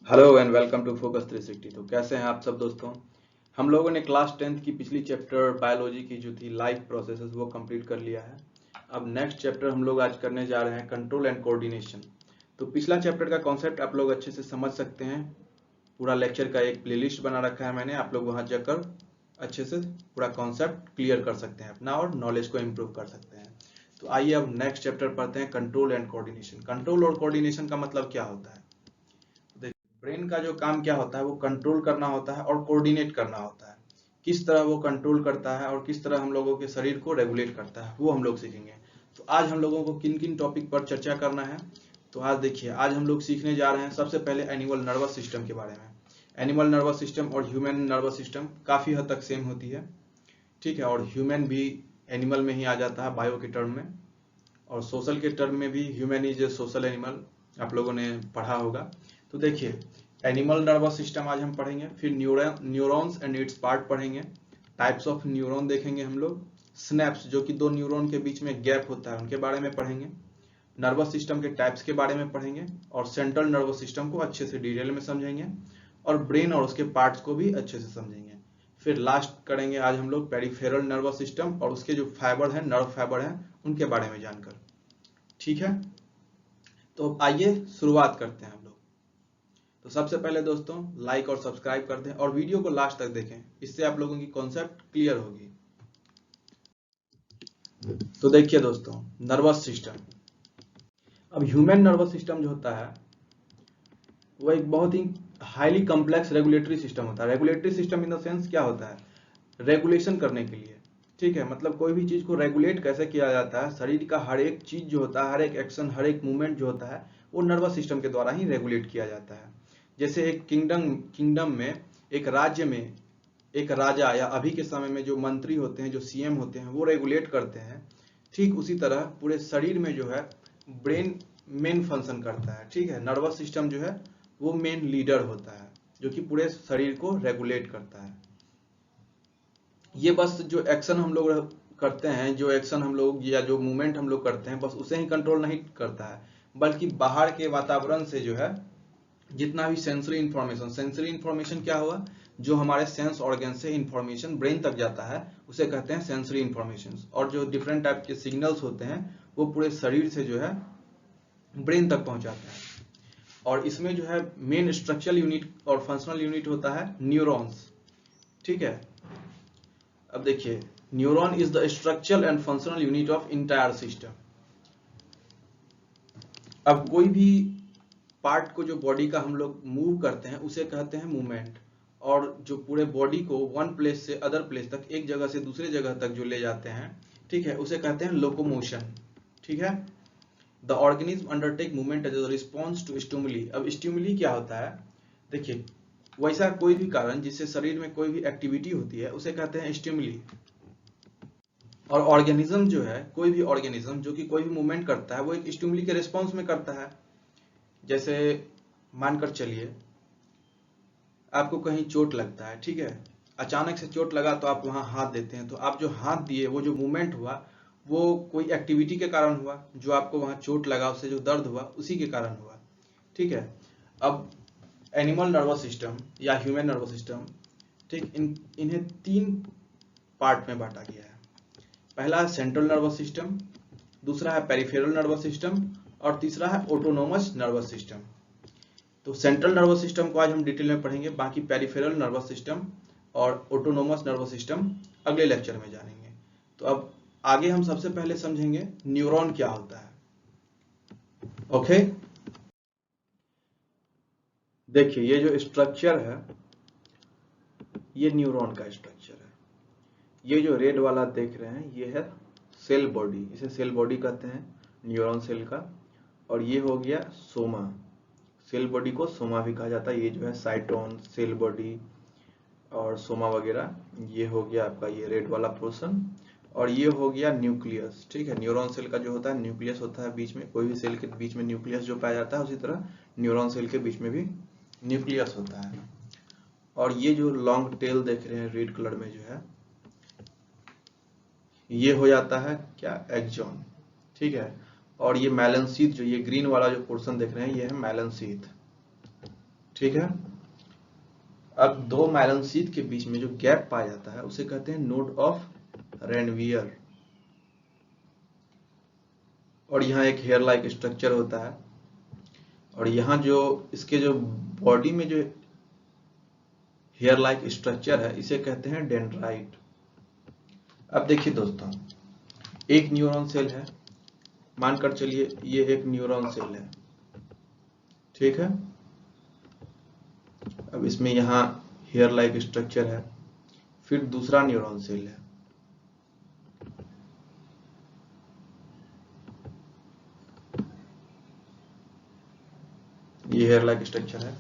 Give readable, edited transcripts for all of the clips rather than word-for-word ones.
Hello and welcome to Focus 360। तो कैसे हैं आप सब दोस्तों। हम लोगों ने क्लास 10th की पिछली चैप्टर बायोलॉजी की जो थी लाइफ प्रोसेसेस वो कंप्लीट कर लिया है। अब नेक्स्ट चैप्टर हम लोग आज करने जा रहे हैं कंट्रोल एंड कोऑर्डिनेशन। तो पिछला चैप्टर का कॉन्सेप्ट आप लोग अच्छे से समझ सकते हैं। पूरा लेक्चर का एक प्लेलिस्ट बना रखा है मैंने, आप लोग वहां जाकर अच्छे से पूरा कॉन्सेप्ट क्लियर कर सकते हैं अपना और नॉलेज को इम्प्रूव कर सकते हैं। तो आइए अब नेक्स्ट चैप्टर पढ़ते हैं, कंट्रोल एंड कोऑर्डिनेशन। कंट्रोल और कोऑर्डिनेशन का मतलब क्या होता है। ब्रेन का जो काम क्या होता है वो कंट्रोल करना होता है और कोऑर्डिनेट करना होता है। किस तरह वो कंट्रोल करता है और किस तरह हम लोगों के शरीर को रेगुलेट करता है वो हम लोग सीखेंगे। तो आज हम लोगों को किन किन टॉपिक पर चर्चा करना है। तो आज देखिए, आज हम लोग सीखने जा रहे हैं सबसे पहले एनिमल नर्वस सिस्टम के बारे में। एनिमल नर्वस सिस्टम और ह्यूमन नर्वस सिस्टम काफी हद तक सेम होती है, ठीक है। और ह्यूमन भी एनिमल में ही आ जाता है बायो के टर्म में, और सोशल के टर्म में भी human is a social animal, आप लोगों ने पढ़ा होगा। तो देखिए, एनिमल नर्वस सिस्टम आज हम पढ़ेंगे, फिर न्यूरॉन्स एंड इट्स पार्ट पढ़ेंगे, टाइप्स ऑफ न्यूरॉन देखेंगे हम लोग, स्नैप्स जो कि दो न्यूरॉन के बीच में गैप होता है उनके बारे में पढ़ेंगे, नर्वस सिस्टम के टाइप्स के बारे में पढ़ेंगे और सेंट्रल नर्वस सिस्टम को अच्छे से डिटेल में समझेंगे और ब्रेन और उसके पार्ट्स को भी अच्छे से समझेंगे। फिर लास्ट करेंगे आज हम लोग पेरिफेरल नर्वस सिस्टम और उसके जो फाइबर है, नर्व फाइबर है, उनके बारे में जानकर, ठीक है। तो आइए शुरुआत करते हैं हम लोग। तो सबसे पहले दोस्तों लाइक और सब्सक्राइब कर दें और वीडियो को लास्ट तक देखें, इससे आप लोगों की कॉन्सेप्ट क्लियर होगी। तो देखिए दोस्तों, नर्वस सिस्टम। अब ह्यूमन नर्वस सिस्टम जो होता है वो एक बहुत ही हाईली कॉम्प्लेक्स रेगुलेटरी सिस्टम होता है। Regulatory system in the sense क्या होता है, रेगुलेशन करने के लिए, ठीक है। मतलब कोई भी चीज को रेगुलेट कैसे किया जाता है, शरीर का हर एक चीज जो होता है, हर एक एक्शन, हर एक मूवमेंट जो होता है वो नर्वस सिस्टम के द्वारा ही रेगुलेट किया जाता है। जैसे एक किंगडम में, एक राज्य में एक राजा या अभी के समय में जो मंत्री होते हैं, जो सीएम होते हैं, वो रेगुलेट करते हैं। ठीक उसी तरह पूरे शरीर में जो है ब्रेन मेन फंक्शन करता है, ठीक है। नर्वस सिस्टम जो है वो मेन लीडर होता है जो कि पूरे शरीर को रेगुलेट करता है। ये बस जो एक्शन हम लोग करते हैं, जो एक्शन हम लोग या जो मूवमेंट हम लोग करते हैं, बस उसे ही कंट्रोल नहीं करता है, बल्कि बाहर के वातावरण से जो है जितना भी सेंसरी इंफॉर्मेशन क्या हुआ, जो हमारे सेंस ऑर्गन से इंफॉर्मेशन ब्रेन तक जाता है उसे कहते हैं सेंसरी इंफॉर्मेशन। और जो डिफरेंट टाइप के सिग्नल्स होते हैं वो पूरे शरीर से जो है ब्रेन तक पहुंचाते हैं। और इसमें जो है मेन स्ट्रक्चरल यूनिट और फंक्शनल यूनिट होता है न्यूरॉन्स, ठीक है। अब देखिए, neuron is the structural and functional unit of entire system. अब कोई भी पार्ट को जो बॉडी का हम लोग मूव करते हैं उसे कहते हैं मूवमेंट, और जो पूरे बॉडी को वन प्लेस से अदर प्लेस तक, एक जगह से दूसरे जगह तक जो ले जाते हैं, ठीक है, उसे कहते हैं लोकोमोशन, ठीक है। The organism undertake movement as a response to stimuli. अब स्टिमुली क्या होता है, देखिए, वैसा कोई भी कारण जिससे शरीर में कोई भी एक्टिविटी होती है उसे कहते हैं स्टिमुली। और ऑर्गेनिज्म जो है, कोई भी ऑर्गेनिज्म जो कि कोई भी मूवमेंट करता है वो एक स्टिमुली के रिस्पॉन्स में करता है। जैसे मानकर चलिए आपको कहीं चोट लगता है, ठीक है, अचानक से चोट लगा तो आप वहां हाथ देते हैं, तो आप जो हाथ दिए, वो जो मूवमेंट हुआ वो कोई एक्टिविटी के कारण हुआ, जो आपको वहां चोट लगा उससे जो दर्द हुआ उसी के कारण हुआ, ठीक है। अब एनिमल नर्वस सिस्टम या ह्यूमन नर्वस सिस्टम, ठीक, इन्हें तीन पार्ट में बांटा गया है। पहला है सेंट्रल नर्वस सिस्टम, दूसरा है पेरिफेरल नर्वस सिस्टम और तीसरा है ऑटोनोमस नर्वस सिस्टम। तो सेंट्रल नर्वस सिस्टम को आज हम डिटेल में पढ़ेंगे, बाकी पेरिफेरल नर्वस सिस्टम और ऑटोनोमस नर्वस सिस्टम अगले लेक्चर में जानेंगे। तो अब आगे हम सबसे पहले समझेंगे न्यूरॉन क्या होता है। ओके, देखिए ये जो स्ट्रक्चर है ये न्यूरॉन का स्ट्रक्चर है। ये जो रेड वाला देख रहे हैं ये है सेल बॉडी, इसे सेल बॉडी कहते हैं न्यूरॉन सेल का। और ये हो गया सोमा, सेल बॉडी को सोमा भी कहा जाता है। ये जो है साइटोन, सेल बॉडी और सोमा वगैरह, ये हो गया आपका ये रेड वाला पोर्शन। और ये हो गया न्यूक्लियस, ठीक है। न्यूरॉन सेल का जो होता है न्यूक्लियस होता है बीच में, कोई भी सेल के बीच में न्यूक्लियस जो पाया जाता है, उसी तरह न्यूरॉन सेल के बीच में भी न्यूक्लियस होता है। और ये जो लॉन्ग टेल देख रहे हैं रेड कलर में जो है, ये हो जाता है क्या, एक्सॉन, ठीक है। और ये मैलन शीथ, जो ये ग्रीन वाला जो पोर्शन देख रहे हैं ये है मैलन शीथ। ठीक है। अब दो माइलन शीथ के बीच में जो गैप पाया जाता है उसे कहते हैं नोड ऑफ रेनवियर। और यहाँ एक हेयर लाइक स्ट्रक्चर होता है, और यहाँ जो इसके जो बॉडी में जो हेयर लाइक स्ट्रक्चर है इसे कहते हैं डेंड्राइट। अब देखिए दोस्तों, एक न्यूरॉन सेल है, मानकर चलिए ये एक न्यूरॉन सेल है, ठीक है। अब इसमें यहाँ हेयर लाइक स्ट्रक्चर है, फिर दूसरा न्यूरॉन सेल है, ये हेयर लाइक स्ट्रक्चर है।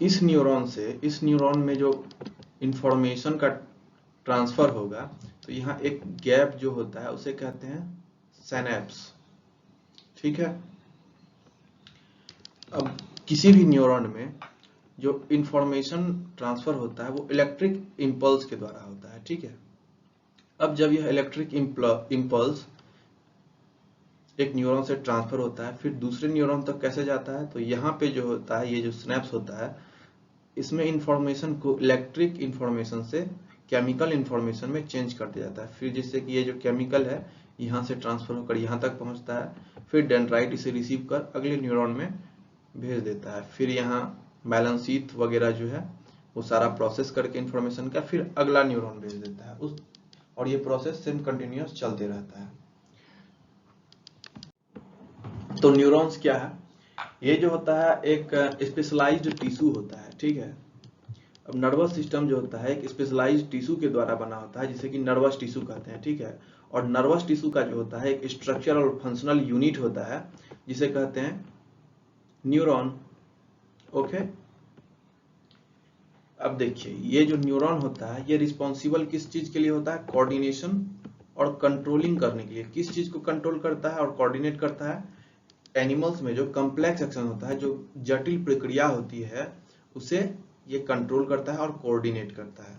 इस न्यूरॉन में जो इंफॉर्मेशन का ट्रांसफर होगा तो यहाँ एक गैप जो होता है उसे कहते हैं सिनेप्स, ठीक है। अब किसी भी न्यूरॉन में जो इंफॉर्मेशन ट्रांसफर होता है वो इलेक्ट्रिक इंपल्स के द्वारा होता है, ठीक है। अब जब यह इलेक्ट्रिक इंपल्स एक न्यूरॉन से ट्रांसफर होता है फिर दूसरे न्यूरॉन तक कैसे जाता है, तो यहाँ पे जो होता है ये जो सिनेप्स होता है इसमें इंफॉर्मेशन को इलेक्ट्रिक इंफॉर्मेशन से केमिकल इंफॉर्मेशन में चेंज कर दिया जाता है, फिर जिससे कि ये जो केमिकल है यहाँ से ट्रांसफर होकर यहाँ तक पहुँचता है, फिर डेंड्राइट इसे रिसीव कर अगले न्यूरॉन में भेज देता है, फिर यहाँ माइलन शीथ वगैरह जो है वो सारा प्रोसेस करके इंफॉर्मेशन का फिर अगला न्यूरॉन भेज देता है उस, और ये प्रोसेस सेम कंटिन्यूअस चलते रहता है। तो न्यूरॉन्स क्या है, ये जो होता है एक स्पेशलाइज्ड टिश्यू होता है, ठीक है। अब नर्वस सिस्टम जो होता है एक स्पेशलाइज्ड टिश्यू के द्वारा बना होता है जिसे कि नर्वस टिश्यू कहते हैं, ठीक है। और नर्वस टिश्यू का जो होता है एक स्ट्रक्चर और फंक्शनल यूनिट होता है जिसे कहते हैं न्यूरॉन, ओके। अब देखिए ये जो न्यूरॉन होता है ये रिस्पॉन्सिबल किस चीज के लिए होता है, कोऑर्डिनेशन और कंट्रोलिंग करने के लिए। किस चीज को कंट्रोल करता है और कोऑर्डिनेट करता है, एनिमल्स में जो कॉम्प्लेक्स एक्शन होता है, जो जटिल प्रक्रिया होती है उसे ये कंट्रोल करता है और कोऑर्डिनेट करता है।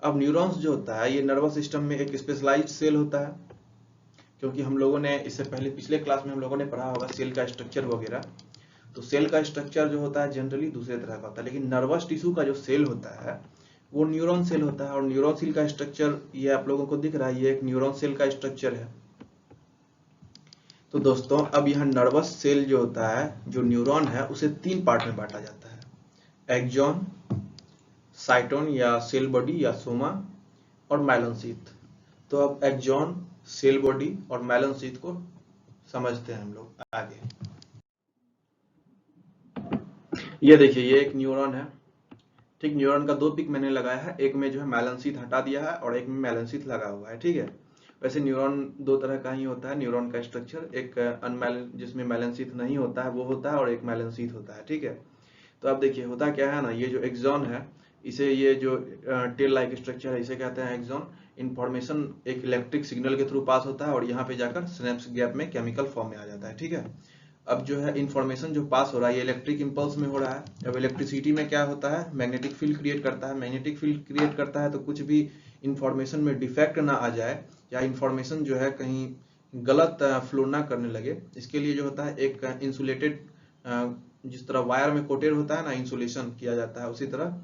अब न्यूरॉन्स जो होता है ये नर्वस सिस्टम में एक स्पेशलाइज्ड सेल होता है, क्योंकि हम लोगों ने इससे पहले पिछले क्लास में हम लोगों ने पढ़ा होगा सेल का स्ट्रक्चर वगैरह। तो सेल का स्ट्रक्चर जो होता है जनरली दूसरे तरह का होता है, लेकिन नर्वस टिश्यू का जो सेल होता है वो न्यूरॉन सेल होता है। और न्यूरॉन सेल का स्ट्रक्चर ये आप लोगों को दिख रहा है, ये एक न्यूरॉन सेल का स्ट्रक्चर है। तो दोस्तों अब यहाँ नर्वस सेल जो होता है, जो न्यूरॉन है, उसे तीन पार्ट में बांटा जाता है, एक्सॉन, साइटोन या सेल बॉडी या सोमा, और माइलन शीथ। तो अब एक्सॉन, सेल बॉडी और माइलन शीथ को समझते हैं हम लोग आगे। ये देखिए ये एक न्यूरॉन है, ठीक। न्यूरॉन का दो पिक मैंने लगाया है, एक में जो है माइलन शीथ हटा दिया है और एक में माइलन शीथ लगा हुआ है, ठीक है। वैसे न्यूरॉन दो तरह का ही होता है, न्यूरॉन का स्ट्रक्चर एक अनमाइलन जिसमें माइलन शीथ नहीं होता है वो होता है, और एक माइलन शीथ होता है, ठीक है। तो अब देखिए होता क्या है ना, ये जो एक्सॉन है इसे ये जो टेल लाइक स्ट्रक्चर है इसे कहते हैं एक्सॉन। इंफॉर्मेशन एक इलेक्ट्रिक सिग्नल के थ्रू पास होता है और यहाँ पे जाकर सिनेप्स गैप में केमिकल फॉर्म में आ जाता है, ठीक है। अब जो है इंफॉर्मेशन जो पास हो रहा है ये इलेक्ट्रिक इंपल्स में हो रहा है। अब इलेक्ट्रिसिटी में क्या होता है, मैग्नेटिक फील्ड क्रिएट करता है। मैग्नेटिक फील्ड क्रिएट करता है तो कुछ भी इंफॉर्मेशन में डिफेक्ट ना आ जाए या इंफॉर्मेशन जो है कहीं गलत फ्लो ना करने लगे, इसके लिए जो होता है एक इंसुलेटेड, जिस तरह वायर में कोटेड होता है ना, इंसुलेशन किया जाता है, उसी तरह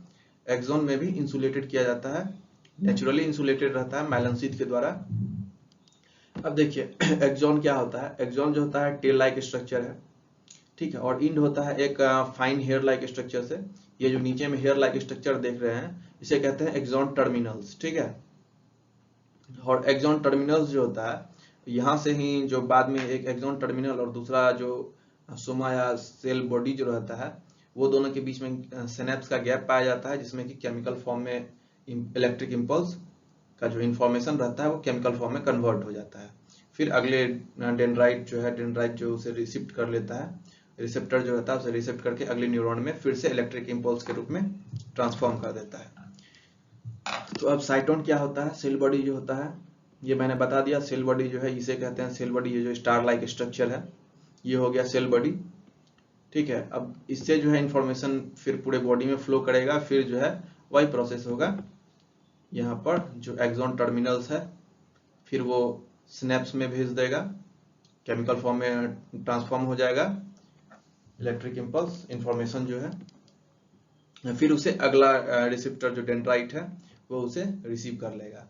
एक्सॉन में भी इंसुलेटेड किया जाता है, नेचुरली इंसुलेटेड रहता है माइलन शीथ के द्वारा। अब देखिए एक्सॉन क्या होता है, एक्सॉन जो होता है टेल लाइक स्ट्रक्चर है, ठीक है। और इंड होता है एक फाइन हेयर लाइक स्ट्रक्चर से। ये जो नीचे में हेयर लाइक स्ट्रक्चर देख रहे हैं इसे कहते हैं एक्सॉन टर्मिनल्स, ठीक है। और एक्सॉन टर्मिनल्स जो होता है यहाँ से ही जो बाद में एक एक्सॉन टर्मिनल और दूसरा जो सोमा या सेल बॉडी जो रहता है वो दोनों के बीच में सिनेप्स का गैप पाया जाता है, जिसमें कि केमिकल फॉर्म में इलेक्ट्रिक इंपल्स का जो इंफॉर्मेशन रहता है वो केमिकल फॉर्म में कन्वर्ट हो जाता है। फिर अगले डेंड्राइट जो है, डेंड्राइट जो उसे रिसिप्ट कर लेता है, रिसेप्टर जो रहता है उसे रिसेप्ट करके अगले न्यूरॉन में फिर से इलेक्ट्रिक इंपल्स के रूप में ट्रांसफॉर्म कर देता है। तो अब साइटोन क्या होता है, सेल बॉडी जो होता है ये मैंने बता दिया। सेल बॉडी जो है इसे कहते हैं सेल बॉडी, ये जो स्टार लाइक स्ट्रक्चर है ये हो गया सेल बॉडी, ठीक है। अब इससे जो है इंफॉर्मेशन फिर पूरे बॉडी में फ्लो करेगा, फिर जो है वही प्रोसेस होगा यहाँ पर जो एक्सॉन टर्मिनल्स है फिर वो सिनेप्स में भेज देगा, केमिकल फॉर्म में ट्रांसफॉर्म हो जाएगा, इलेक्ट्रिक इंपल्स इंफॉर्मेशन जो है फिर उसे अगला रिसेप्टर जो डेंड्राइट है वो उसे रिसीव कर लेगा।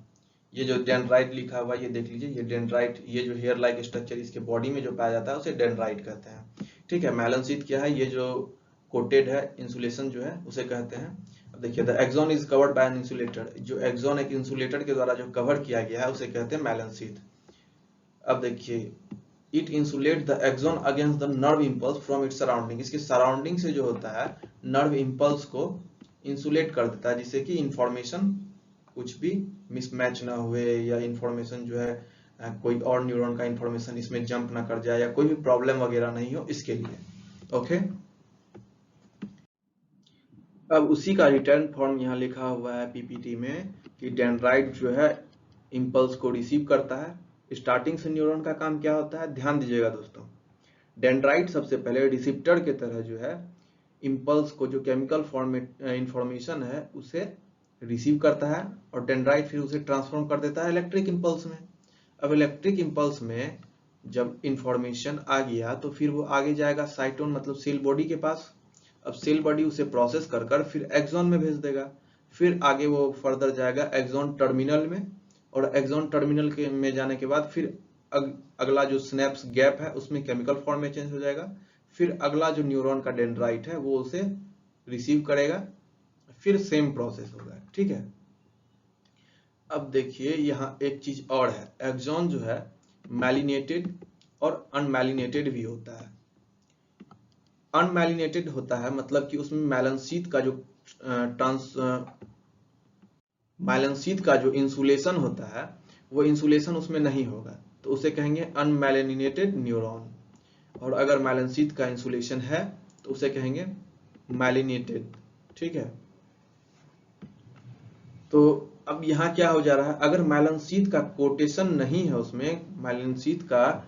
ये जो डेंड्राइट लिखा हुआ ये देख लीजिए, ये डेंड्राइट, ये जो हेयर लाइक स्ट्रक्चर इसके बॉडी में जो पाया जाता है उसे डेंड्राइट कहते हैं। ठीक है, मेलनशीथ क्या है, ये जो कोटेड है इंसुलेशन जो है उसे कहते हैं। अब देखिए, the axon is covered by an insulator, जो एक्सॉन एक इंसुलेटर के द्वारा जो कवर किया गया है उसे कहते हैं मेलनशीथ। अब देखिए, it insulate the axon against the nerve impulse from its surrounding, इसके सराउंडिंग से जो होता है नर्व इंपल्स को इंसुलेट कर देता है, जिससे कि इंफॉर्मेशन कुछ भी मिसमैच ना हुए या इंफॉर्मेशन जो है कोई और न्यूरॉन का इंफॉर्मेशन इसमें जंप ना कर जाए या कोई भी प्रॉब्लम वगैरह नहीं हो, इसके लिए। ओके, अब उसी का रिटर्न फॉर्म यहाँ लिखा हुआ है पीपीटी में कि डेंड्राइट जो है इंपल्स को रिसीव करता है। स्टार्टिंग से न्यूरॉन का काम क्या होता है, ध्यान दीजिएगा दोस्तों। डेंड्राइट सबसे पहले रिसिप्टर के तरह जो है इंपल्स को, जो केमिकल फॉर्मेट इंफॉर्मेशन है उसे रिसीव करता है, और डेंड्राइट फिर उसे ट्रांसफॉर्म कर देता है इलेक्ट्रिक इंपल्स में। अब इलेक्ट्रिक इंपल्स में जब इंफॉर्मेशन आ गया तो फिर वो आगे जाएगा साइटोन मतलब सेल बॉडी के पास। अब सेल बॉडी उसे प्रोसेस कर फिर एक्सॉन में भेज देगा। फिर आगे वो फर्दर जाएगा एक्सॉन टर्मिनल में, और एक्सॉन टर्मिनल के में जाने के बाद फिर अगला जो स्नैप्स गैप है उसमें केमिकल फॉर्म में चेंज हो जाएगा। फिर अगला जो न्यूरॉन का डेंड्राइट है वो उसे रिसीव करेगा, फिर सेम प्रोसेस होगा। ठीक है, अब देखिए यहाँ एक चीज और है, एक्सॉन जो है मैलिनेटेड और अनमैलिनेटेड भी होता है। अनमैलिनेटेड होता है मतलब कि उसमें मेलनशीथ का जो मेलनशीथ का जो इंसुलेशन होता है वो इंसुलेशन उसमें नहीं होगा, तो उसे कहेंगे अनमैलिनेटेड न्यूरॉन। और अगर मेलनशीथ का इंसुलेशन है तो उसे कहेंगे मैलिनेटेड। ठीक है, तो अब यहाँ क्या हो जा रहा है, अगर मेलनशीथ का कोटेशन नहीं है, उसमें मेलनशीथ का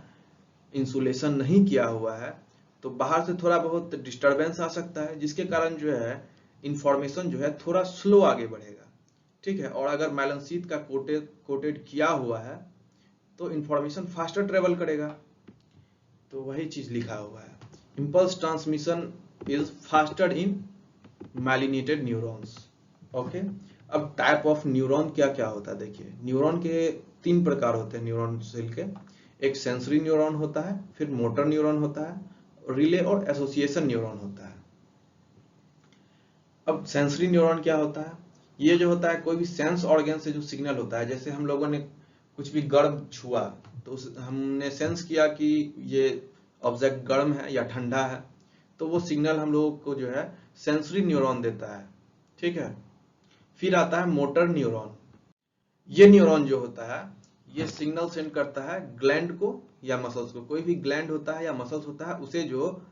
इंसुलेशन नहीं किया हुआ है, तो बाहर से थोड़ा बहुत डिस्टरबेंस आ सकता है, जिसके कारण जो है इंफॉर्मेशन जो है थोड़ा स्लो आगे बढ़ेगा। ठीक है, और अगर मेलनशीथ का कोटेड किया हुआ है तो इंफॉर्मेशन फास्टर ट्रेवल करेगा। तो वही चीज लिखा हुआ है, impulse transmission is faster in myelinated neurons. Okay, अब टाइप ऑफ न्यूरॉन क्या क्या होता है, देखिए न्यूरॉन के 3 प्रकार होते हैं न्यूरॉन सेल के। एक सेंसरी न्यूरॉन होता है, फिर मोटर न्यूरॉन होता है, रिले और एसोसिएशन न्यूरॉन होता है। अब सेंसरी न्यूरॉन क्या होता है, ये जो होता है कोई भी सेंस ऑर्गन से जो सिग्नल होता है, जैसे हम लोगों ने कुछ भी गर्म छुआ तो हमने सेंस किया कि ये ऑब्जेक्ट गर्म है या ठंडा है, तो वो सिग्नल हम लोगों को जो है सेंसरी न्यूरॉन देता है। ठीक है, फिर आता है मोटर न्यूरॉन। ये न्यूरॉन जो होता है ये सिग्नल सेंड करता है ग्लैंड को या मसल्स को, कोई भी ग्लैंड होता है या मसल्स होता है उसे जो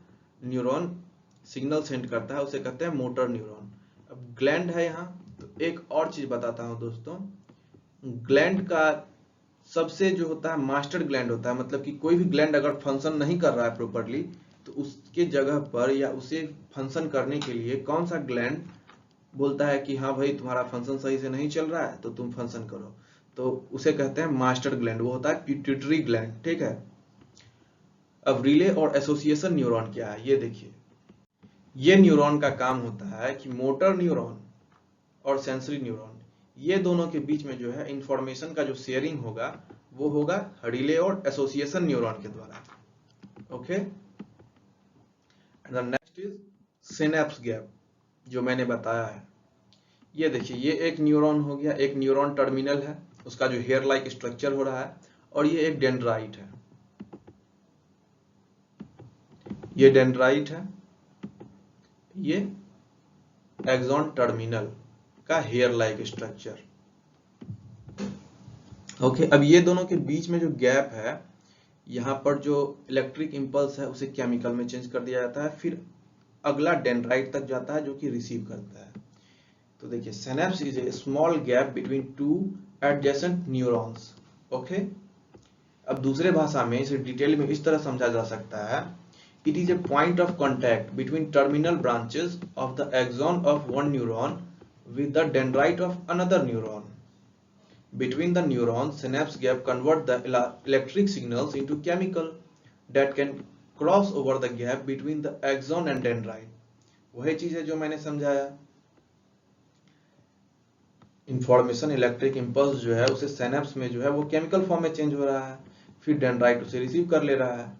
न्यूरॉन सिग्नल सेंड करता है उसे कहते हैं मोटर न्यूरॉन। अब ग्लैंड है यहाँ, तो एक और चीज बताता हूं दोस्तों, ग्लैंड का सबसे जो होता है मास्टर ग्लैंड होता है, मतलब कि कोई भी ग्लैंड अगर फंक्शन नहीं कर रहा है प्रॉपरली तो उसके जगह पर या उसे फंक्शन करने के लिए कौन सा ग्लैंड बोलता है कि हाँ भाई तुम्हारा फंक्शन सही से नहीं चल रहा है तो तुम फंक्शन करो, तो उसे कहते हैं मास्टर ग्लैंड, वो होता है पिट्यूटरी ग्लैंड। ठीक है, अब रिले और एसोसिएशन न्यूरॉन क्या है, ये देखिए, ये न्यूरॉन का काम होता है कि मोटर न्यूरॉन और सेंसरी न्यूरॉन ये दोनों के बीच में जो है इंफॉर्मेशन का जो शेयरिंग होगा वो होगा रिले और एसोसिएशन न्यूरॉन के द्वारा। Okay, and the next is synapse gap, जो मैंने बताया है। ये देखिए, ये एक न्यूरॉन हो गया, एक न्यूरॉन टर्मिनल है, उसका जो हेयर लाइक स्ट्रक्चर हो रहा है, और ये एक डेंड्राइट है, ये डेंड्राइट है, ये एक्सॉन टर्मिनल का हेयर लाइक स्ट्रक्चर। ओके, अब ये दोनों के बीच में जो गैप है, यहाँ पर जो इलेक्ट्रिक इंपल्स है उसे केमिकल में चेंज कर दिया जाता है, फिर अगला डेंड्राइट तक जाता है जो कि रिसीव करता है। तो देखिए, synapse is a small gap between two adjacent neurons. Okay, अब दूसरे भाषा में इसे डिटेल में इस तरह समझा जा सकता है, it is a point of contact between terminal branches of the axon of one neuron with the dendrite of another neuron. Between the neurons, synapse gap convert the electric signals into chemical that can cross over the gap between the axon and dendrite. वही चीज है जो मैंने समझाया, information electric impulse जो है उसे synapse में जो है वो केमिकल फॉर्म में चेंज हो रहा है, फिर डेंड्राइट उसे रिसीव कर ले रहा है।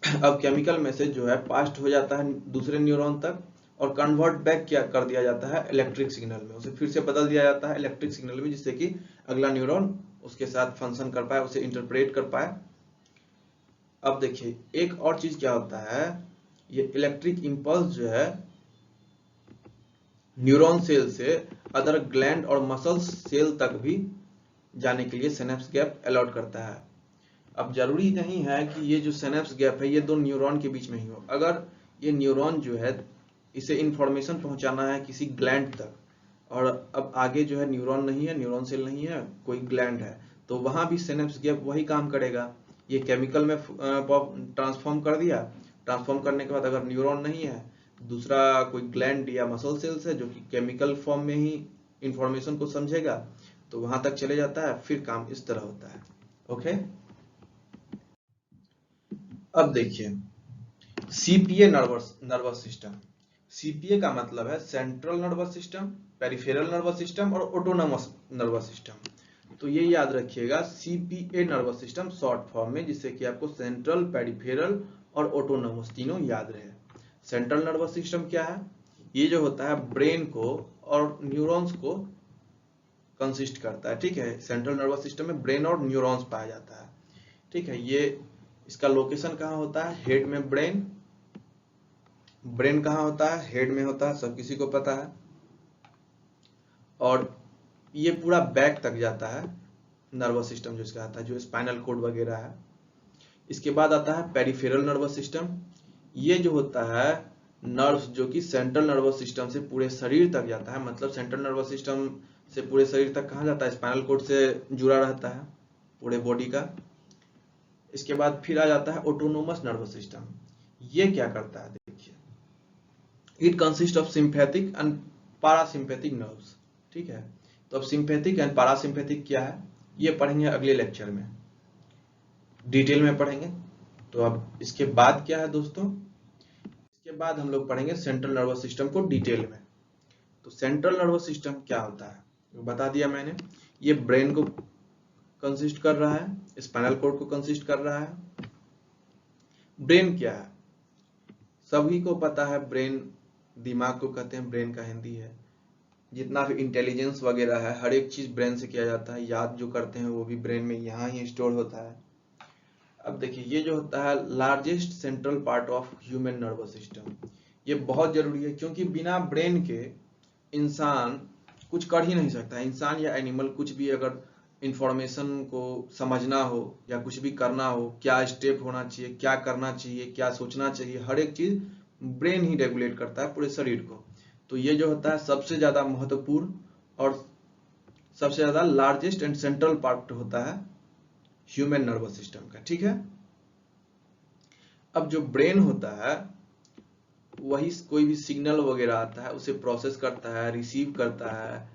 अब केमिकल मैसेज जो है पास्ट हो जाता है दूसरे न्यूरॉन तक और कन्वर्ट बैक क्या कर दिया जाता है इलेक्ट्रिक सिग्नल में, उसे फिर से बदल दिया जाता है इलेक्ट्रिक सिग्नल में, जिससे कि अगला न्यूरॉन उसके साथ फंक्शन कर पाए, उसे इंटरप्रेट कर पाए। अब देखिए एक और चीज क्या होता है, ये इलेक्ट्रिक इम्पल्स जो है न्यूरॉन सेल से अदर ग्लैंड और मसल सेल तक भी जाने के लिए सिनेप्स गैप अलॉट करता है। अब जरूरी नहीं है कि ये जो सिनेप्स गैप है ये दो न्यूरॉन के बीच में ही हो, अगर ये न्यूरॉन जो है इसे इंफॉर्मेशन पहुंचाना है किसी ग्लैंड तक और अब आगे जो है न्यूरॉन नहीं है, न्यूरॉन सेल नहीं है, कोई ग्लैंड है, तो वहां भी सिनेप्स गैप वही काम करेगा। ये केमिकल में ट्रांसफॉर्म कर दिया, ट्रांसफॉर्म करने के बाद अगर न्यूरॉन नहीं है, दूसरा कोई ग्लैंड या मसल सेल्स है जो कि केमिकल फॉर्म में ही इंफॉर्मेशन को समझेगा, तो वहां तक चले जाता है, फिर काम इस तरह होता है। ओके, अब देखिए सीपीए नर्वस सिस्टम। सीपीए का मतलब है central nervous system, peripheral nervous system और ऑटोनोमस नर्वस सिस्टम। तो ये याद रखिएगा CPA nervous system short form में, जिससे कि आपको सेंट्रल, पेरिफेरल और ऑटोनोमस तीनों याद रहे। सेंट्रल नर्वस सिस्टम क्या है, ये जो होता है ब्रेन को और न्यूरॉन्स को कंसिस्ट करता है, ठीक है। सेंट्रल नर्वस सिस्टम में ब्रेन और न्यूरॉन्स पाया जाता है, ठीक है। ये इसका लोकेशन कहाँ होता है, हेड में ब्रेन। ब्रेन कहाँ होता है, हेड में होता है, सब किसी को पता है। और ये पूरा बैक तक जाता है नर्वस सिस्टम जो इसका आता है, जो स्पाइनल कोड वगैरह है। इसके बाद आता है पेरिफेरल नर्वस सिस्टम। ये जो होता है नर्व्स जो कि सेंट्रल नर्वस सिस्टम से पूरे शरीर तक जाता है, मतलब सेंट्रल नर्वस सिस्टम से पूरे शरीर तक कहाँ जाता है, स्पाइनल कोड से जुड़ा रहता है पूरे बॉडी का। इसके बाद फिर आ जाता है ऑटोनोमस नर्वस सिस्टम। ये क्या करता है, देखिए it consist of sympathetic and parasympathetic nerves, ठीक है। तो अब सिंपैथिक एंड पारासिम्पैथिक क्या है ये पढ़ेंगे अगले लेक्चर में, डिटेल में पढ़ेंगे। तो अब इसके बाद क्या है दोस्तों, इसके बाद हम लोग पढ़ेंगे सेंट्रल नर्वस सिस्टम को डिटेल में। तो सेंट्रल नर्वस सिस्टम क्या होता है बता दिया मैंने, ये ब्रेन को कंसिस्ट कर रहा है, स्पाइनल कोड को कंसिस्ट कर रहा है। ब्रेन क्या है, सभी को पता है, ब्रेन दिमाग को कहते हैं, ब्रेन का हिंदी है। जितना भी इंटेलिजेंस वगैरह है हर एक चीज ब्रेन से किया जाता है, याद जो करते हैं वो भी ब्रेन में यहाँ ही स्टोर होता है। अब देखिए ये जो होता है largest central part of human nervous system, ये बहुत जरूरी है क्योंकि बिना ब्रेन के इंसान कुछ कर ही नहीं सकता। इंसान या एनिमल कुछ भी अगर इंफॉर्मेशन को समझना हो या कुछ भी करना हो, क्या स्टेप होना चाहिए, क्या करना चाहिए, क्या सोचना चाहिए, हर एक चीज ब्रेन ही रेगुलेट करता है पूरे शरीर को। तो ये जो होता है सबसे ज्यादा महत्वपूर्ण और सबसे ज्यादा लार्जेस्ट एंड सेंट्रल पार्ट होता है ह्यूमन नर्वस सिस्टम का, ठीक है। अब जो ब्रेन होता है वही कोई भी सिग्नल वगैरह आता है उसे प्रोसेस करता है, रिसीव करता है,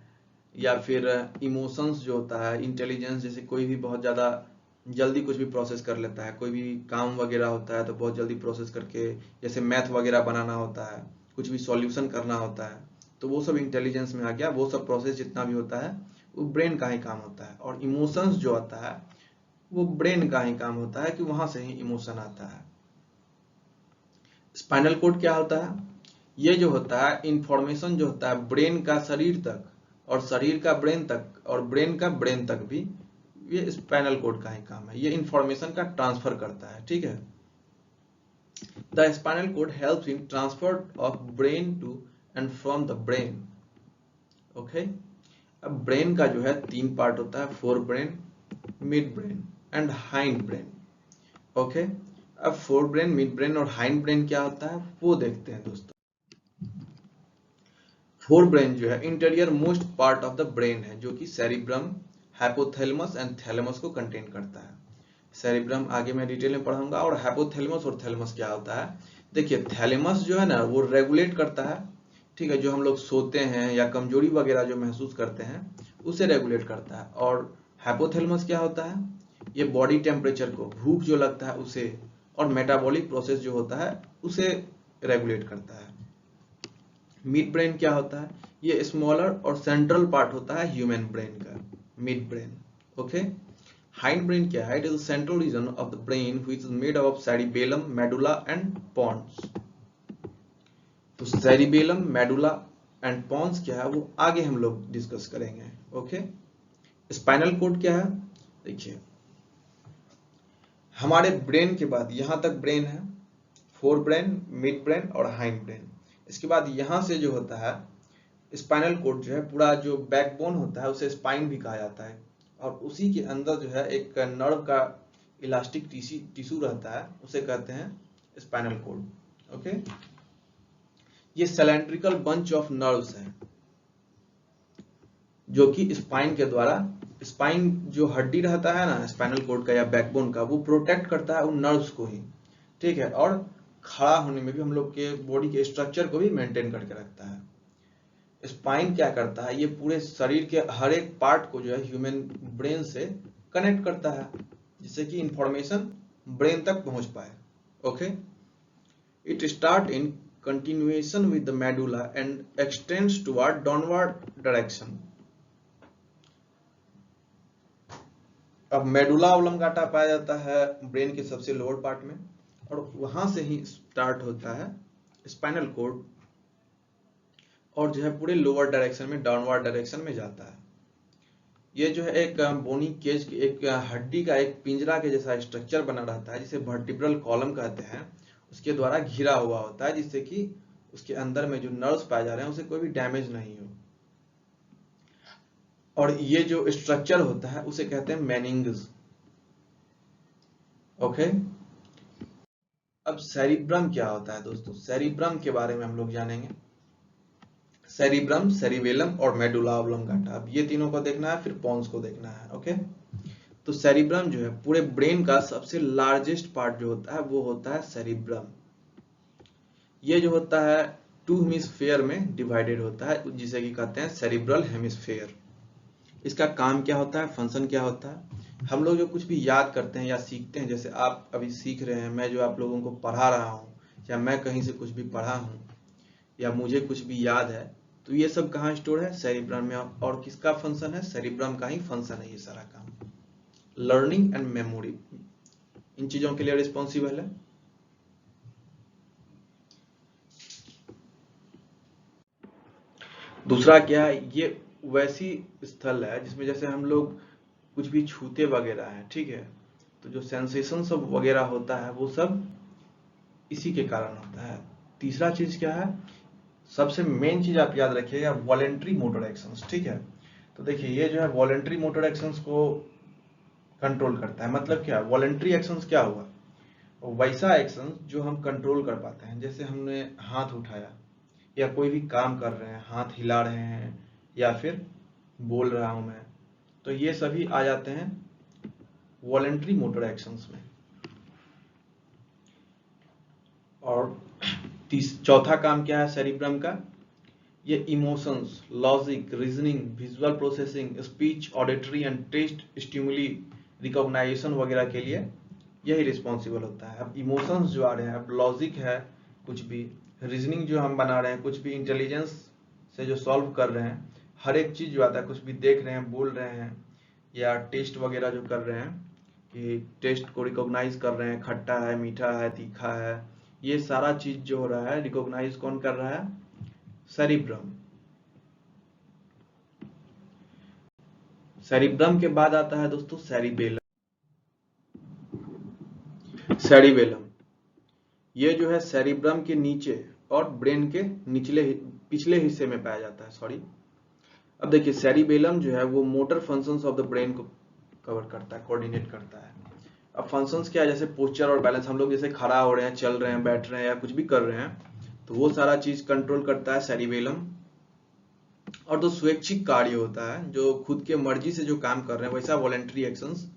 या फिर इमोशंस जो होता है, इंटेलिजेंस, जैसे कोई भी बहुत ज़्यादा जल्दी कुछ भी प्रोसेस कर लेता है, कोई भी काम वगैरह होता है तो बहुत जल्दी प्रोसेस करके, जैसे मैथ वगैरह बनाना होता है, कुछ भी सॉल्यूशन करना होता है, तो वो सब इंटेलिजेंस में आ गया। वो सब प्रोसेस जितना भी होता है वो ब्रेन का ही काम होता है। और इमोशंस जो आता है वो ब्रेन का ही काम होता है कि वहां से ही इमोशन आता है। स्पाइनल कोड क्या होता है, ये जो होता है इंफॉर्मेशन जो होता है ब्रेन का शरीर तक और शरीर का ब्रेन तक और ब्रेन का ब्रेन तक भी, ये स्पाइनल कोड का ही काम है, ये इंफॉर्मेशन का ट्रांसफर करता है, ठीक है। The spinal cord helps in transfer of brain to and from the brain, okay. अब ब्रेन का जो है 3 पार्ट होता है, forebrain, midbrain and hindbrain, okay. अब फोर ब्रेन, मिड ब्रेन और हाइंड ब्रेन क्या होता है वो देखते हैं दोस्तों। फोर ब्रेन जो है interior most part of the brain है, जो कि सेरिब्रम, हाइपोथैलेमस एंड थैलेमस को कंटेन करता है। सेरिब्रम आगे मैं डिटेल में पढ़ाऊंगा। और हाइपोथैलेमस और थैलेमस क्या होता है, देखिए थैलेमस जो है ना वो रेगुलेट करता है, ठीक है, जो हम लोग सोते हैं या कमजोरी वगैरह जो महसूस करते हैं उसे रेगुलेट करता है। और हाइपोथैलेमस क्या होता है, ये बॉडी टेम्परेचर को, भूख जो लगता है उसे, और मेटाबॉलिक प्रोसेस जो होता है उसे रेगुलेट करता है। मिड ब्रेन क्या होता है, ये स्मॉलर और सेंट्रल पार्ट होता है ह्यूमन ब्रेन का, midbrain. Okay, hindbrain क्या है? It is central region of the brain which is made of cerebellum, medulla and pons. तो सेरिबेलम, मेडुला एंड पॉन्स क्या है वो आगे हम लोग डिस्कस करेंगे। ओके, स्पाइनल कोड क्या है? देखिए, हमारे ब्रेन के बाद यहां तक ब्रेन है, फोर ब्रेन, मिड ब्रेन और हाइंड ब्रेन। इसके बाद यहां से जो होता है स्पाइनल कोड जो है, पूरा जो बैकबोन होता है उसे स्पाइन भी कहा जाता है, और उसी के अंदर जो है एक नर्व का इलास्टिक टिश्यू रहता है, उसे कहते हैं स्पाइनल कोड। ओके, ये सिलेंड्रिकल बंच ऑफ नर्व्स है जो कि स्पाइन के द्वारा, स्पाइन जो हड्डी रहता है ना स्पाइनल कोड का या बैकबोन का, वो प्रोटेक्ट करता है उन नर्व्स को ही, ठीक है, और खड़ा होने में भी हम लोग के बॉडी के स्ट्रक्चर को भी मेंटेन करके रखता है। स्पाइन क्या करता है? ये पूरे शरीर के हर एक पार्ट को जो है ह्यूमन ब्रेन से कनेक्ट करता है, जिससे कि इंफॉर्मेशन ब्रेन तक पहुंच पाए। Okay, it start in continuation with the medulla and x tends toward downward direction. अब मेडुला ऑब्लंगाटा पाया जाता है ब्रेन के सबसे लोअर पार्ट में, और वहां से ही स्टार्ट होता है स्पाइनल कोड, और जो है पूरे लोअर डायरेक्शन में, डाउनवर्ड डायरेक्शन में जाता है। ये जो है एक बोनी केज, एक हड्डी का एक पिंजरा के जैसा स्ट्रक्चर बना रहता है, जिसे वर्टिब्रल कॉलम कहते हैं, उसके द्वारा घिरा हुआ होता है, जिससे कि उसके अंदर में जो नर्व्स पाए जा रहे हैं उसे कोई भी डैमेज नहीं हो। और ये जो स्ट्रक्चर होता है उसे कहते हैं मेनिंग्स। ओके, अब सेरिब्रम क्या होता है दोस्तों? सेरिब्रम के बारे में हम लोग जानेंगे। सेरिब्रम, सेरिबेलम और मेडुला ऑब्लंगाटा, अब ये तीनों को देखना है, फिर पॉन्स को देखना है। ओके, तो सेरिब्रम जो है पूरे ब्रेन का सबसे लार्जेस्ट पार्ट जो होता है वो होता है सेरिब्रम। ये जो होता है टू हेमिस्फेयर में डिवाइडेड होता है, जिसे कि कहते हैं सेरिब्रल हेमिस्फेयर। इसका काम क्या होता है, फंक्शन क्या होता है? हम लोग जो कुछ भी याद करते हैं या सीखते हैं, जैसे आप अभी सीख रहे हैं, मैं जो आप लोगों को पढ़ा रहा हूँ, या मैं कहीं से कुछ भी पढ़ा हूँ, या मुझे कुछ भी याद है, तो ये सब कहाँ स्टोर है? सेरिब्रम में। और किसका फंक्शन है? सेरिब्रम का ही फंक्शन है ये सारा काम। लर्निंग एंड मेमोरी, इन चीजों के लिए रिस्पॉन्सिबल है। दूसरा क्या है? ये वैसी स्थल है जिसमें जैसे हम लोग कुछ भी छूते वगैरह है, ठीक है, तो जो सेंसेशन सब वगैरह होता है वो सब इसी के कारण होता है। तीसरा चीज क्या है? सबसे मेन चीज आप याद रखिएगा, वॉलेंट्री मोटर एक्शंस, ठीक है। तो देखिए, ये जो है वॉलेंट्री मोटर एक्शंस को कंट्रोल करता है। मतलब क्या? वॉलेंट्री एक्शंस क्या हुआ? वैसा एक्शन जो हम कंट्रोल कर पाते हैं, जैसे हमने हाथ उठाया, या कोई भी काम कर रहे हैं, हाथ हिला रहे हैं, या फिर बोल रहा हूं मैं, तो ये सभी आ जाते हैं वॉलेंट्री मोटर एक्शंस में। और चौथा काम क्या है सेरिब्रम का? ये emotions, logic, reasoning, visual processing, speech, auditory and taste stimuli, recognization वगैरह के लिए यही रिस्पॉन्सिबल होता है। अब इमोशंस जो आ रहे हैं, अब लॉजिक है, कुछ भी रीजनिंग जो हम बना रहे हैं, कुछ भी इंटेलिजेंस से जो सॉल्व कर रहे हैं, हर एक चीज जो आता है, कुछ भी देख रहे हैं, बोल रहे हैं, या टेस्ट वगैरह जो कर रहे हैं, कि टेस्ट को रिकॉग्नाइज कर रहे हैं, खट्टा है, मीठा है, तीखा है, ये सारा चीज जो हो रहा है रिकॉग्नाइज कौन कर रहा है? सेरिब्रम। सेरिब्रम के बाद आता है दोस्तों सेरिबेलम। सेरिबेलम ये जो है सेरिब्रम के नीचे और ब्रेन के पिछले हिस्से में पाया जाता है, सॉरी। अब देखिए, सेरिबेलम जो है वो motor functions of the brain को कवर करता है, कोऑर्डिनेट करता है। अब फंक्शंस क्या है? जैसे पोस्चर और बैलेंस, हम लोग जैसे खड़ा हो रहे हैं, चल रहे हैं, बैठ रहे हैं, या कुछ भी कर रहे हैं, तो वो सारा चीज कंट्रोल करता है सेरिबेलम। और जो स्वैच्छिक कार्य होता है, जो खुद के मर्जी से जो काम कर रहे हैं, वैसा वॉलेंट्री एक्शंस,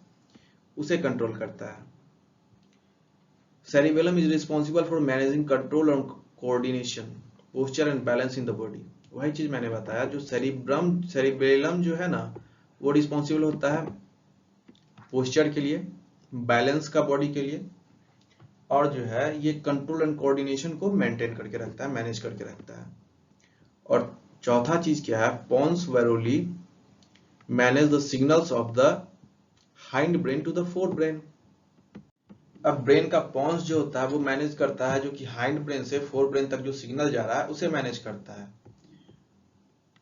उसे कंट्रोल करता है। Cerebellum is responsible for managing control and coordination, posture and balance in the body। वही चीज मैंने बताया, जो सेरिबेलम जो है ना, वो रिस्पॉन्सिबल होता है पोस्चर के लिए, बैलेंस का बॉडी के लिए, और जो है ये कंट्रोल एंड कोऑर्डिनेशन को मेंटेन करके रखता है, मैनेज करके रखता है। और चौथा चीज क्या है, pons varolii manage the signals of the hindbrain to the forebrain. अब ब्रेन का पोन्स जो होता है वो मैनेज करता है जो कि हाइंड ब्रेन से फोर ब्रेन तक जो सिग्नल जा रहा है उसे मैनेज करता है।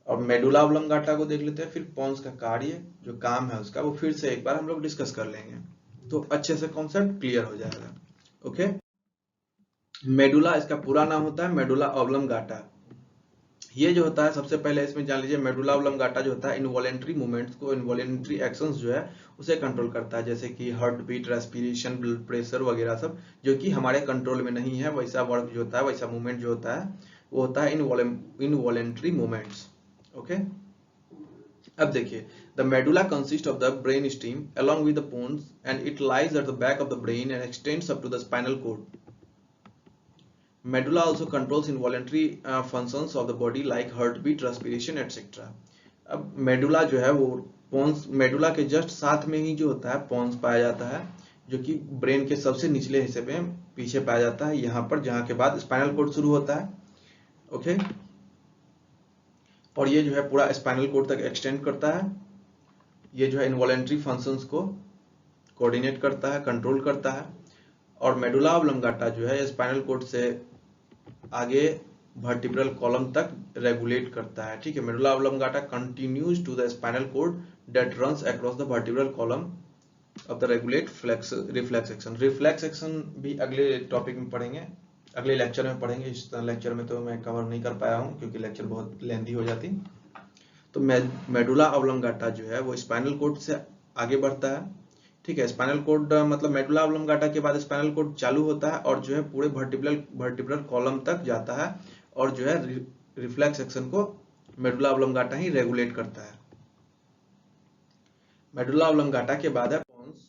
और मेडुला ऑब्लंगाटा को देख लेते हैं, फिर पोन्स का कार्य जो काम है उसका वो फिर से एक बार हम लोग डिस्कस कर लेंगे तो अच्छे से कॉन्सेप्ट क्लियर हो जाएगा। ओके, मेडुला इसका पूरा नाम होता है मेडुला ऑब्लंगाटा। ये जो होता है सबसे पहले इसमें जान लीजिए, मेडुला ऑब्लंगाटा जो होता है इनवॉलेंट्री मूवमेंट्स को, इनवॉलेंट्री एक्शंस जो है उसे कंट्रोल करता है, जैसे कि heartbeat, respiration, blood pressure वगैरह सब जो कि हमारे कंट्रोल में नहीं है, वैसा वर्क जो होता है, वैसा मूवमेंट जो होता है वो होता है इनवॉलेंट्री मूवमेंट्स। ओके, अब देखिए, the medulla consist of the brain steam along with the pons and it lies at the back of the brain and extends up to the spinal cord. Medulla also controls involuntary functions of the body like heartbeat, respiration, etc. अब medulla जो है वो पोन्स, medulla के just साथ में ही जो होता है पोन्स पाया जाता है जो कि ब्रेन के सबसे निचले हिस्से में पीछे पाया जाता है, यहाँ पर, जहाँ के बाद स्पाइनल कोड शुरू होता है। ओके, और ये जो है पूरा स्पाइनल कोड तक एक्सटेंड करता है। ये जो है इनवॉलेंट्री फंक्शंस को कोऑर्डिनेट करता है, कंट्रोल करता है। और मेडुला ऑब्लंगाटा जो है स्पाइनल कोड से आगे वर्टिब्रल कॉलम तक रेगुलेट करता है। ठीक है, medulla oblongata continues to the spinal cord that runs across the vertebral column of the regulate reflex action. Reflex action भी अगले टॉपिक में पढ़ेंगे, अगले लेक्चर में पढ़ेंगे। इस लेक्चर में तो मैं कवर नहीं कर पाया हूँ क्योंकि लेक्चर बहुत लेंथी हो जाती। तो मेडुला ऑब्लंगाटा जो है वो स्पाइनल कोड से आगे बढ़ता है। ठीक है, स्पाइनल कोड मतलब मेडुला ऑब्लंगाटा के बाद स्पाइनल कोड चालू होता है और जो है पूरे वर्टिब्रल कॉलम तक जाता है और जो है रिफ्लेक्स एक्शन को मेडुला ऑब्लंगाटा ही रेगुलेट करता है। मेडुला ऑब्लंगाटा के बाद है पोन्स।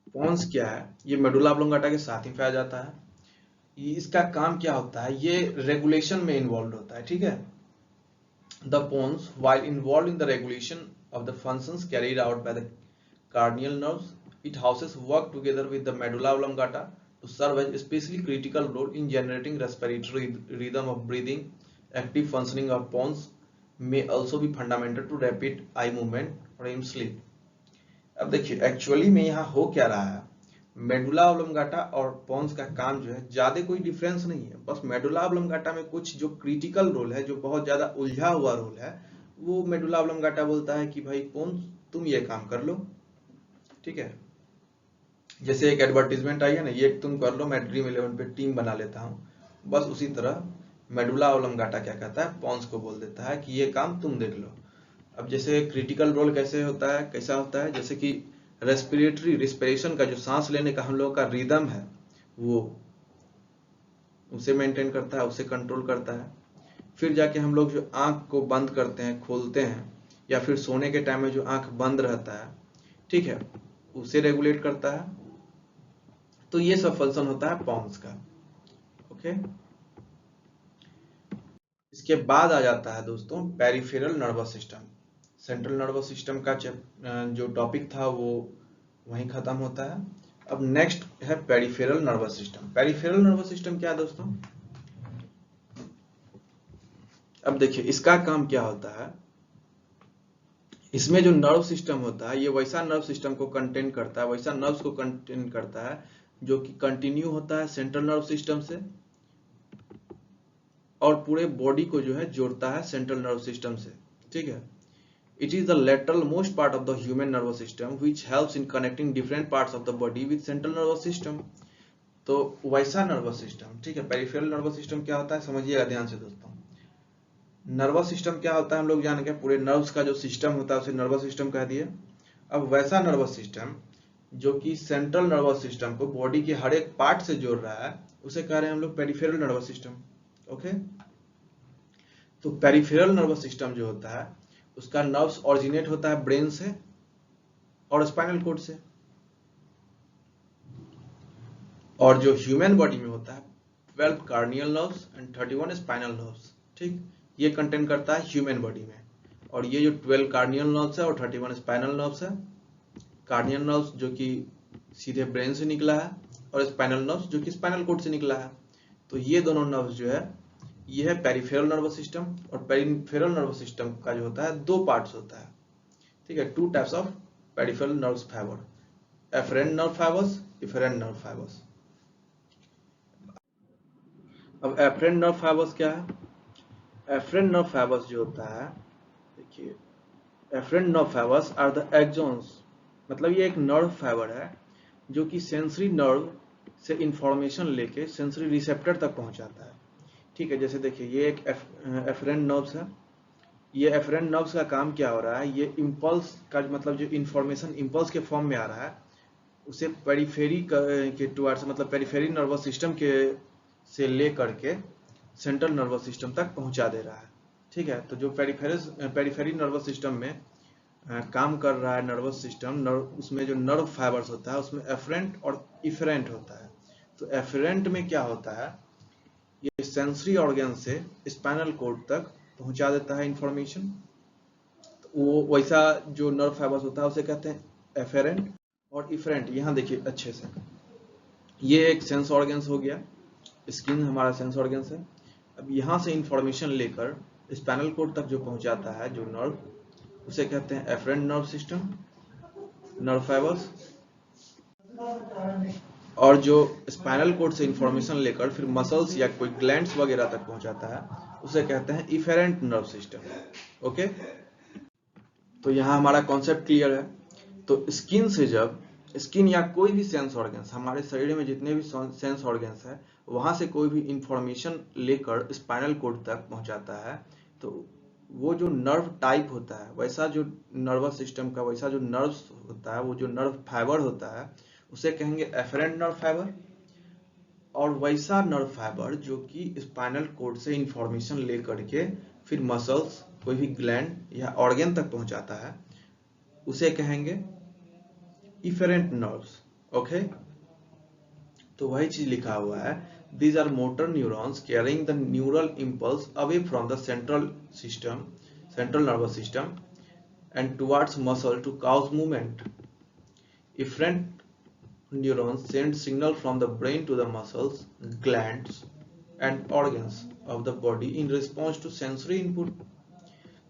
पोन्स क्या है, ये मेडुला ऑब्लंगाटा के साथ ही पाया जाता है। इसका काम क्या होता है, ये रेगुलेशन में इन्वॉल्व होता है। ठीक है, the pons while involved in the regulation of the functions carried out by the cranial nerves, it houses work together with the medulla oblongata to serve as especially critical role in generating respiratory rhythm of breathing. Active functioning of pons may also be fundamental to rapid eye movement or REM sleep. अब देखिए actually में यहाँ हो क्या रहा है, medulla oblongata और पोन्स का काम जो है ज्यादा कोई डिफरेंस नहीं है, बस मेडुला ऑब्लंगाटा में कुछ जो क्रिटिकल रोल है, जो बहुत ज्यादा उलझा हुआ रोल है, वो मेडुला ऑब्लंगाटा बोलता है कि भाई पोन्स तुम ये काम कर लो। ठीक है, जैसे एक एडवर्टीजमेंट आई है ना, ये तुम कर लो, मैं ड्रीम 11 पे टीम बना लेता हूँ, बस उसी तरह मेडुला ऑब्लंगाटा क्या कहता है, पोन्स को बोल देता है कि ये काम तुम देख लो। अब जैसे क्रिटिकल रोल कैसे होता है, कैसा होता है, जैसे कि रिस्पिरेशन का जो सांस लेने का हम लोग का रिदम है वो उसे मेंटेन करता है, उसे कंट्रोल करता है। फिर जाके हम लोग जो आंख को बंद करते हैं, खोलते हैं, या फिर सोने के टाइम में जो आंख बंद रहता है, ठीक है, उसे रेगुलेट करता है। तो ये सब फंक्शन होता है पोन्स का। ओके, इसके बाद आ जाता है दोस्तों peripheral nervous system. Central nervous system का जो टॉपिक था वो वहीं खत्म होता है। अब नेक्स्ट है peripheral nervous system. Peripheral nervous system क्या है दोस्तों, अब देखिए इसका काम क्या होता है, इसमें जो नर्व सिस्टम होता है ये वैसा नर्व सिस्टम को कंटेन करता है, वैसा नर्व्स को कंटेन करता है जो कि कंटिन्यू होता है सेंट्रल नर्व सिस्टम से और पूरे बॉडी को जो है जोड़ता है सेंट्रल नर्व सिस्टम से। ठीक है, it is the lateral most part of the human nervous system which helps in connecting different parts of the body with central nervous system. तो वैसा नर्वस सिस्टम, ठीक है, पेरिफेरल नर्वस सिस्टम क्या होता है समझिएगा ध्यान से दोस्तों। नर्वस सिस्टम क्या होता है हम लोग जान गए, पूरे नर्व्स का जो सिस्टम होता है उसे नर्वस सिस्टम कह दिए। अब वैसा नर्वस सिस्टम जो कि सेंट्रल नर्वस सिस्टम को बॉडी के हर एक पार्ट से जोड़ रहा है उसे कह रहे हैं हम लोग पेरिफेरल नर्वस सिस्टम। ओके, तो पेरिफेरल नर्वस सिस्टम जो होता है उसका नर्व्स ओरिजिनेट होता है ब्रेन से और स्पाइनल कोड से, और जो ह्यूमन बॉडी में होता है 12 corneal nerves and 31 spinal nerves. ठीक, ये कंटेन करता है ह्यूमन बॉडी में, और ये जो 12 कार्नियल नर्व्स है और 31 स्पाइनल नर्व्स है, कार्नियल नर्व्स जो कि सीधे ब्रेन से निकला है और स्पाइनल नर्व्स जो कि स्पाइनल कोड से निकला है, तो ये दोनों नर्व्स जो है ये है पेरिफेरल नर्वस सिस्टम, और पेरिफेरल नर्वस सिस्टम का जो होता है 2 पार्ट्स होता है, ठीक है। 2 types of peripheral nerve fibre, afferent nerve fibres, efferent nerve fibres. अब एफरेंट नर्व फाइबर्स क्या है? एफरेंट नर्व फाइबर्स जो होता है, देखिए, afferent nerve fibres are the axons, मतलब ये एक नर्व फाइबर है जो कि सेंसरी नर्व से इंफॉर्मेशन लेके सेंसरी रिसेप्टर तक पहुंचाता है, ठीक है। जैसे देखिए ये एक एफरेंट नर्व्स है, ये एफरेंट नर्व्स का काम क्या हो रहा है, ये इम्पल्स का मतलब जो इंफॉर्मेशन इम्पल्स के फॉर्म में आ रहा है उसे पेरिफेरी के टुवर्ड्स, मतलब पेरिफेरी नर्वस सिस्टम के से ले करके सेंट्रल नर्वस सिस्टम तक पहुंचा दे रहा है, ठीक है। तो जो पेरिफेरी नर्वस सिस्टम में काम कर रहा है नर्वस सिस्टम, उसमें जो नर्व फाइबर्स होता है उसमें एफरेंट और इफरेंट होता है। तो एफरेंट में क्या होता है, ये सेंसरी ऑर्गन से स्पाइनल कॉर्ड तक पहुंचा देता है इंफॉर्मेशन। तो वो वैसा जो नर्व फाइबर्स होता है उसे कहते हैं एफरेंट और इफरेंट। यहाँ देखिए अच्छे से, ये एक सेंस ऑर्गन्स हो गया, स्किन हमारा सेंस ऑर्गन्स है। अब यहाँ से इंफॉर्मेशन लेकर स्पाइनल कॉर्ड तक जो पहुंचाता है जो नर्व, उसे कहते हैं afferent nerve system, nerve fibres. और जो स्पाइनल कॉर्ड से इंफॉर्मेशन लेकर फिर मसल्स या कोई ग्लैंड्स वगैरह तक पहुंचाता है उसे कहते हैं इफेरेंट नर्व सिस्टम। ओके, तो यहाँ हमारा कॉन्सेप्ट क्लियर है। तो स्किन से जब स्किन या कोई भी सेंस ऑर्गन्स, हमारे शरीर में जितने भी सेंस ऑर्गन्स है, वहां से कोई भी इंफॉर्मेशन लेकर स्पाइनल कॉर्ड तक पहुंचाता है, तो वो जो नर्व टाइप होता है, वैसा जो नर्वस सिस्टम का वैसा जो नर्व्स होता है, वो जो नर्व फाइबर होता है उसे कहेंगे एफरेंट नर्व फाइबर। और वैसा नर्व फाइबर जो कि स्पाइनल कॉर्ड से इंफॉर्मेशन ले करके फिर मसल्स, कोई भी ग्लैंड या ऑर्गन तक पहुंचाता है, उसे कहेंगे इफेरेंट नर्व्स। ओके, तो वही चीज लिखा हुआ है, these are motor neurons carrying the neural impulse away from the central nervous system and towards muscle to cause movement. Efferent neurons send signal from the brain to the muscles, glands and organs of the body in response to sensory input.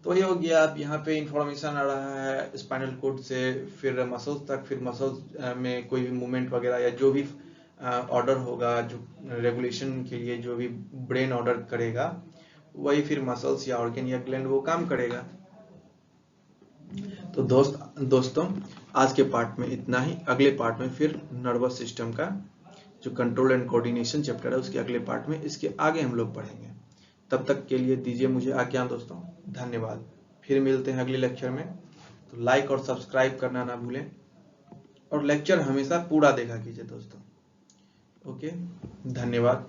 तो ये हो गया। अब यहाँ पे information आ रहा है spinal cord से फिर मसल्स तक, फिर मसल्स में कोई भी मूवमेंट वगैरह या जो भी ऑर्डर होगा, जो रेगुलेशन के लिए जो भी ब्रेन ऑर्डर करेगा, वही फिर मसल्स या ऑर्गन या ग्लैंड वो काम करेगा। तो दोस्तों आज के पार्ट में इतना ही। अगले पार्ट में फिर नर्वस सिस्टम का जो कंट्रोल एंड कोऑर्डिनेशन चैप्टर है उसके अगले पार्ट में इसके आगे हम लोग पढ़ेंगे। तब तक के लिए दीजिए मुझे आज्ञा दोस्तों, धन्यवाद। फिर मिलते हैं अगले लेक्चर में। तो लाइक और सब्सक्राइब करना ना भूलें और लेक्चर हमेशा पूरा देखा कीजिए दोस्तों। ओके, धन्यवाद।